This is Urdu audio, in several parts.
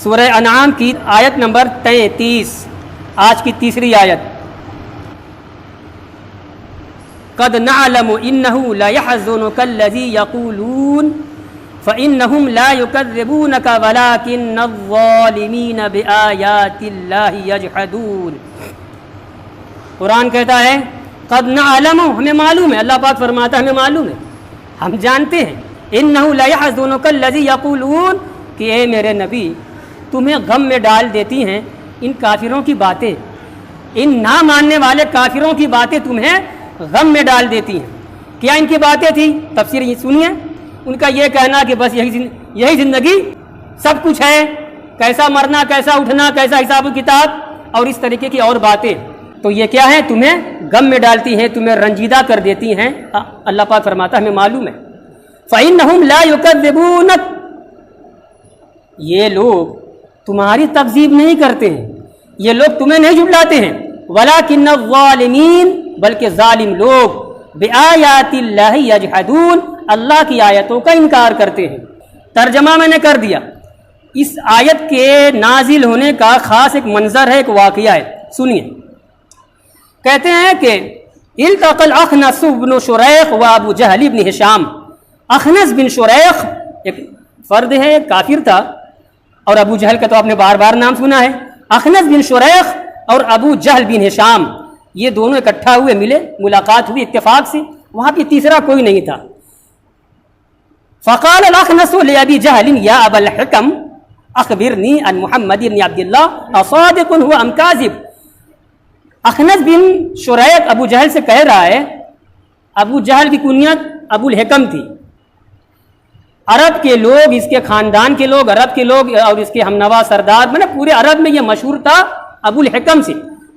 سورہ انعام کی آیت نمبر 33، آج کی تیسری آیت۔ قد نعلم انه لا يحزنك الذي يقولون فانهم لا يكذبونك ولكن الظالمين بآيات الله يجحدون۔ قرآن کہتا ہے قد نعلم، ہمیں معلوم ہے، اللہ پاک فرماتا ہے ہمیں معلوم ہے، ہم جانتے ہیں، انه لا يحزنك الذي يقولون، کہ اے میرے نبی تمہیں غم میں ڈال دیتی ہیں ان کافروں کی باتیں، ان نہ ماننے والے کافروں کی باتیں تمہیں غم میں ڈال دیتی ہیں۔ کیا ان کی باتیں تھیں؟ تفسیر یہ سنیے، ان کا یہ کہنا کہ بس یہی زندگی سب کچھ ہے، کیسا مرنا، کیسا اٹھنا، کیسا حساب و کتاب، اور اس طریقے کی اور باتیں، تو یہ کیا ہے، تمہیں غم میں ڈالتی ہیں، تمہیں رنجیدہ کر دیتی ہیں۔ اللہ پاک فرماتا ہے ہمیں معلوم ہے، فَإِنَّهُمْ لَا يُكَذِّبُونَكَ، یہ لوگ تمہاری تکذیب نہیں کرتے ہیں، یہ لوگ تمہیں نہیں جھٹلاتے ہیں، وَلَكِنَّ الظَّالِمِينَ، بلکہ ظالم لوگ بِآيَاتِ اللَّهِ يَجْحَدُونَ، اللہ کی آیتوں کا انکار کرتے ہیں۔ ترجمہ میں نے کر دیا، اس آیت کے نازل ہونے کا خاص ایک منظر ہے، ایک واقعہ ہے، سنیے۔ کہتے ہیں کہ التقى الاخنس بن شریق و ابو جہل بن ہشام، اخنس بن شریق ایک فرد ہے، کافر تھا، اور ابو جہل کا تو آپ نے بار بار نام سنا ہے۔ اخنس بن شریق اور ابو جہل بن ہشام، یہ دونوں اکٹھا ہوئے، ملے، ملاقات ہوئی اتفاق سے، وہاں پہ تیسرا کوئی نہیں تھا۔ فقال الاخنس لابی جہل یا ابا الحکم اخبرنی عن محمد بن عبد اللہ اصادق هو ام کاذب۔ اخنس بن شریق ابو جہل سے کہہ رہا ہے، ابو جہل کی کنیت ابو الحکم تھی، عرب کے لوگ، اس کے خاندان کے لوگ، عرب کے لوگ اور اس کے ہمنوا سردار، مطلب پورے عرب میں یہ مشہور تھا ابو الحکم سے،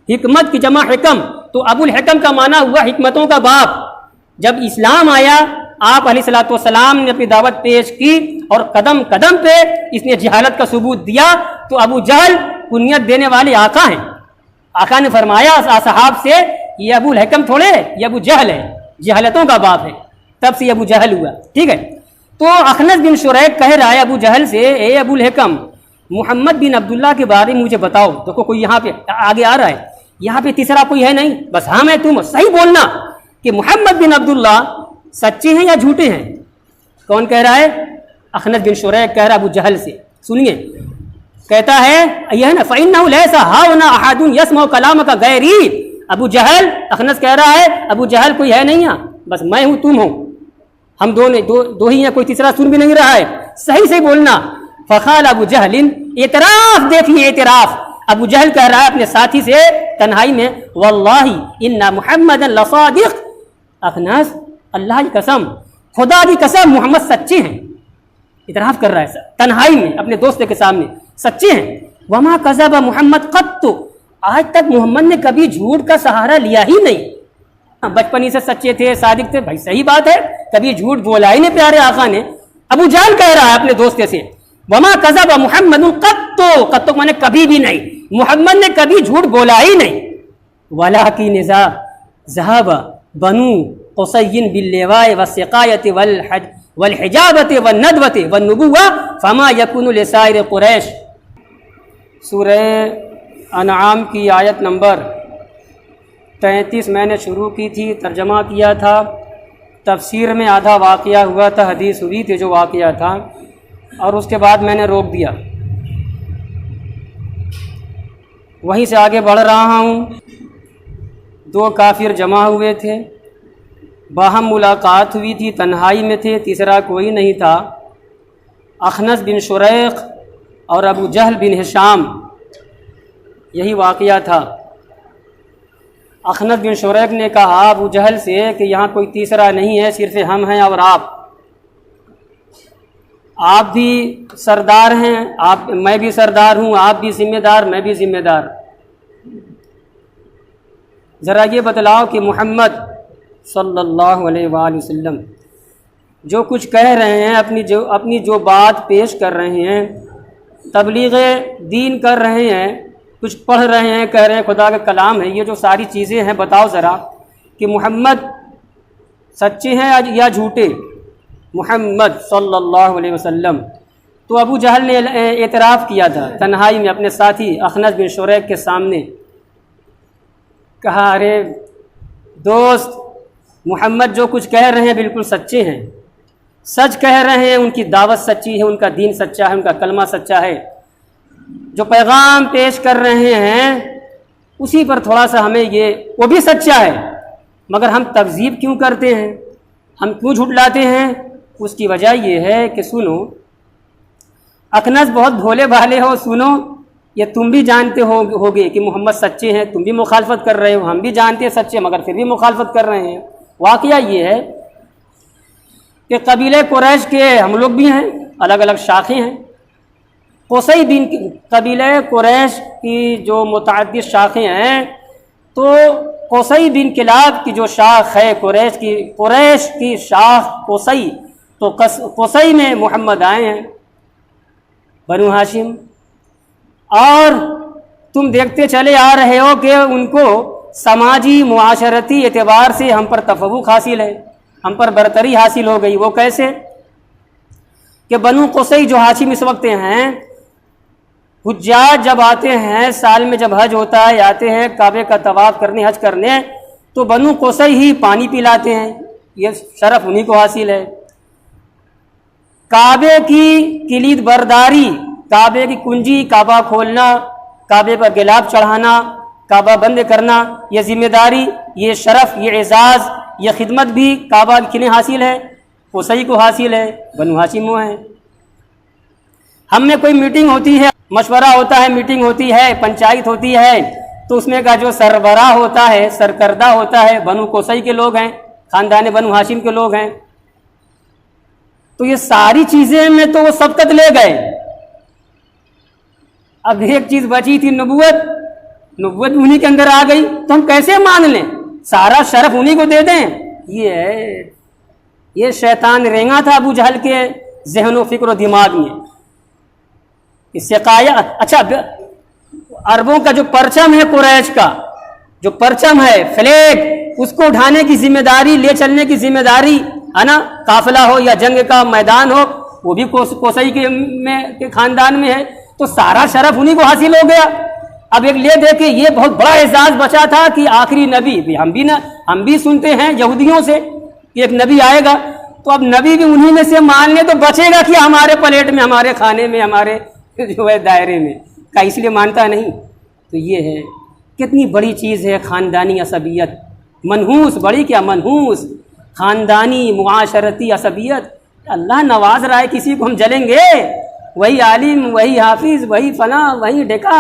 حکمت کی جمع حکم، تو ابو الحکم کا معنی ہوا حکمتوں کا باپ۔ جب اسلام آیا، آپ علیہ الصلوۃ والسلام نے اپنی دعوت پیش کی اور قدم قدم پہ اس نے جہالت کا ثبوت دیا، تو ابو جہل کنیت دینے والے آقا ہیں۔ آقا نے فرمایا اصحاب سے، یہ ابو الحکم تھوڑے ہے، یہ ابو جہل ہے، جہالتوں کا باپ ہے، تب سے ابو جہل ہوا، ٹھیک ہے۔ تو اخنس بن شریق کہہ رہا ہے ابو جہل سے، اے ابو الحکم، محمد بن عبداللہ کے بارے میں مجھے بتاؤ۔ دیکھو کوئی یہاں پہ آگے آ رہا ہے، یہاں پہ تیسرا کوئی ہے نہیں، بس ہاں میں تم صحیح بولنا کہ محمد بن عبداللہ سچے ہیں یا جھوٹے ہیں۔ کون کہہ رہا ہے؟ اخنس بن شریق کہہ رہا ہے ابو جہل سے، سنیے، کہتا ہے یہ ہے نا فَإِنَّهُ لَيْسَ هَاهُنَا أَحَدٌ يَسْمَعُ كَلَامَكَ غَيْرِي۔ ابو جہل، اخنس کہہ رہا ہے ابو جہل کوئی ہے نہیں یہاں، بس میں ہوں، تم ہو، ہم دو ہی ہیں، کوئی تیسرا سن بھی نہیں رہا ہے، صحیح سے بولنا۔ فقال ابو جہل، اعتراف دیکھیے، اعتراف، ابو جہل کہہ رہا ہے اپنے ساتھی سے تنہائی میں، واللہ ان محمد لصادق، اخنس اللہ کی قسم، خدا کی قسم، محمد سچے ہیں، اعتراف کر رہا ہے تنہائی میں اپنے دوست کے سامنے، سچے ہیں۔ وما کذب محمد قط، آج تک محمد نے کبھی جھوٹ کا سہارا لیا ہی نہیں، بچپن ہی سے سچے تھے، صادق تھے، بھائی صحیح بات ہے، کبھی جھوٹ بولا ہی نہیں پیارے آقا نے۔ ابو جہل کہہ رہا ہے اپنے دوست سے، وما کذب محمد قط، قط مانے کبھی بھی نہیں، محمد نے کبھی جھوٹ بولا ہی نہیں۔ ولکن اذا ذهب بنو قصی باللواء والسقایۃ والحجابۃ والندوۃ والنبوۃ فما یکون لسائر قریش۔ سورہ انعام کی آیت نمبر 33 میں نے شروع کی تھی، ترجمہ کیا تھا، تفسیر میں آدھا واقعہ ہوا تھا، حدیث ہوئی تھی جو واقعہ تھا، اور اس کے بعد میں نے روک دیا، وہیں سے آگے بڑھ رہا ہوں۔ دو کافر جمع ہوئے تھے، باہم ملاقات ہوئی تھی، تنہائی میں تھے، تیسرا کوئی نہیں تھا۔ اخنس بن شریق اور ابو جہل بن ہشام، یہی واقعہ تھا۔ اخنس بن شریق نے کہا ابو جہل سے کہ یہاں کوئی تیسرا نہیں ہے، صرف ہم ہیں اور آپ بھی سردار ہیں، میں بھی سردار ہوں، آپ بھی ذمہ دار، میں بھی ذمہ دار۔ ذرا یہ بتلاؤ کہ محمد صلی اللہ علیہ وآلہ وسلم جو کچھ کہہ رہے ہیں، اپنی جو بات پیش کر رہے ہیں، تبلیغ دین کر رہے ہیں، کچھ پڑھ رہے ہیں، کہہ رہے ہیں خدا کا کلام ہے، یہ جو ساری چیزیں ہیں، بتاؤ ذرا کہ محمد سچے ہیں یا جھوٹے؟ محمد صلی اللہ علیہ وسلم تو ابو جہل نے اعتراف کیا تھا تنہائی میں اپنے ساتھی اخنس بن شریق کے سامنے، کہا ارے دوست، محمد جو کچھ کہہ رہے ہیں بالکل سچے ہیں، سچ کہہ رہے ہیں، ان کی دعوت سچی ہے، ان کا دین سچا ہے، ان کا کلمہ سچا ہے، جو پیغام پیش کر رہے ہیں اسی پر تھوڑا سا ہمیں وہ بھی سچا ہے، مگر ہم تکذیب کیوں کرتے ہیں، ہم کیوں جھٹلاتے ہیں؟ اس کی وجہ یہ ہے کہ سنو اخنس، بہت بھولے بھالے ہو، سنو یہ تم بھی جانتے ہوگے کہ محمد سچے ہیں، تم بھی مخالفت کر رہے ہو، ہم بھی جانتے ہیں سچے مگر پھر بھی مخالفت کر رہے ہیں۔ واقعہ یہ ہے کہ قبیلہ قریش کے ہم لوگ بھی ہیں، الگ الگ شاخیں ہیں، قصی بن قبیلہ قریش کی جو متعدد شاخیں ہیں، تو قصی بن کلاب کی جو شاخ ہے قریش کی شاخ قصی، تو قصی میں محمد آئے ہیں، بنو ہاشم، اور تم دیکھتے چلے آ رہے ہو کہ ان کو سماجی معاشرتی اعتبار سے ہم پر تفوق حاصل ہے، ہم پر برتری حاصل ہو گئی۔ وہ کیسے کہ بنو قصی جو ہاشم اس وقت ہیں، حجاج جب آتے ہیں، سال میں جب حج ہوتا ہے آتے ہیں کعبے کا طواف کرنے، حج کرنے، تو بنو قصی ہی پانی پلاتے ہیں، یہ شرف انہی کو حاصل ہے۔ کعبے کی کلید برداری، کعبے کی کنجی، کعبہ کھولنا، کعبے پر گلاب چڑھانا، کعبہ بند کرنا، یہ ذمہ داری، یہ شرف، یہ اعزاز، یہ خدمت بھی کعبہ کنہیں حاصل ہے؟ قصی کو حاصل ہے، بنو ہاشم وہ ہیں۔ ہم میں کوئی میٹنگ ہوتی ہے، مشورہ ہوتا ہے، میٹنگ ہوتی ہے، پنچایت ہوتی ہے، تو اس میں کا جو سربراہ ہوتا ہے، سرکردہ ہوتا ہے، بنو قصی کے لوگ ہیں، خاندان بنو ہاشم کے لوگ ہیں۔ تو یہ ساری چیزیں میں تو وہ سبقت لے گئے، اب ایک چیز بچی تھی، نبوت انہی کے اندر آ گئی، تو ہم کیسے مان لیں؟ سارا شرف انہی کو دے دیں؟ یہ شیطان رینگا تھا ابو جہل کے ذہن و فکر و دماغ میں۔ اس سے اچھا، عربوں کا جو پرچم ہے، قریش کا جو پرچم ہے، فلیگ، اس کو اٹھانے کی ذمہ داری، لے چلنے کی ذمہ داری ہے نا، قافلہ ہو یا جنگ کا میدان ہو، وہ بھی قصی کے خاندان میں ہے، تو سارا شرف انہی کو حاصل ہو گیا۔ اب ایک لے دے کے یہ بہت بڑا اعزاز بچا تھا کہ آخری نبی، ہم بھی سنتے ہیں یہودیوں سے کہ ایک نبی آئے گا، تو اب نبی بھی انہی میں سے مان لے تو بچے گا کہ ہمارے پلیٹ میں، ہمارے کھانے میں، ہمارے جو ہے دائرے میں کا، اس لیے مانتا نہیں۔ تو یہ ہے کتنی بڑی چیز ہے خاندانی عصبیت، منحوس، بڑی کیا منحوس خاندانی معاشرتی عصبیت۔ اللہ نواز رہا ہے کسی کو، ہم جلیں گے، وہی عالم، وہی حافظ، وہی فلاں، وہی ڈکا،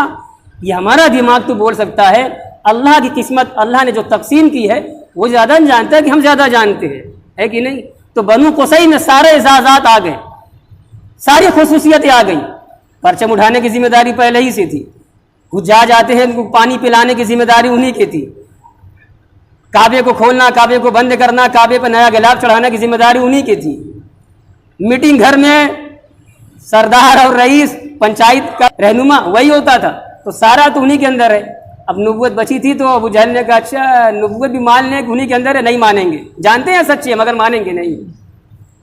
یہ ہمارا دماغ تو بول سکتا ہے۔ اللہ کی قسمت، اللہ نے جو تقسیم کی ہے وہ زیادہ جانتا ہے کہ ہم زیادہ جانتے ہیں، ہے کہ نہیں؟ تو بنو قصی میں سارے اعزازات آ گئے، ساری خصوصیتیں آ گئیں۔ پرچم اٹھانے کی ذمہ داری پہلے ہی سے تھی، حجاج آتے ہیں ان کو پانی پلانے کی ذمہ داری انہی کی تھی، کعبے کو کھولنا، کعبے کو بند کرنا، کعبے پر نیا گلاب چڑھانے کی ذمہ داری انہی کی تھی۔ میٹنگ گھر میں سردار اور رئیس، پنچایت کا رہنما وہی ہوتا تھا، تو سارا تو انہی کے اندر ہے۔ اب نبوت بچی تھی تو ابو جہل نے کہا اچھا نبوت بھی مان لیں کہ انہی کے اندر ہے، نہیں مانیں گے، جانتے ہیں سچے ہیں مگر مانیں گے نہیں۔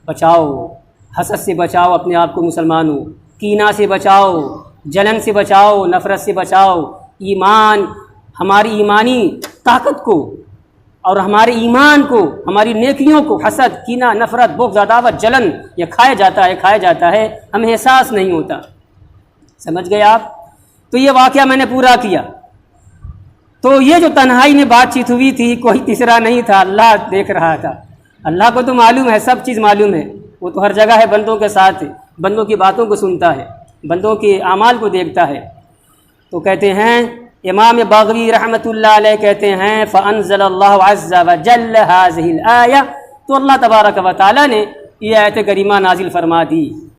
بچاؤ، حسد سے بچاؤ اپنے آپ کو مسلمانوں، کینہ سے بچاؤ، جلن سے بچاؤ، نفرت سے بچاؤ۔ ایمان، ہماری ایمانی طاقت کو اور ہمارے ایمان کو، ہماری نیکیوں کو حسد، کینہ، نفرت، بغض، عداوت، جلن یہ کھایا جاتا ہے، ہمیں احساس نہیں ہوتا۔ سمجھ گئے آپ؟ تو یہ واقعہ میں نے پورا کیا۔ تو یہ جو تنہائی میں بات چیت ہوئی تھی، کوئی تیسرا نہیں تھا، اللہ دیکھ رہا تھا۔ اللہ کو تو معلوم ہے، سب چیز معلوم ہے، وہ تو ہر جگہ ہے، بندوں کے ساتھ ہے، بندوں کی باتوں کو سنتا ہے، بندوں کے اعمال کو دیکھتا ہے۔ تو کہتے ہیں امام باغوی رحمۃ اللہ علیہ کہتے ہیں فَأَنزَلَ اللَّهُ عَزَّ وَجَلَّ هَذِهِ الْآيَةَ، تو اللہ تبارک و تعالیٰ نے یہ آیت کریمہ نازل فرما دی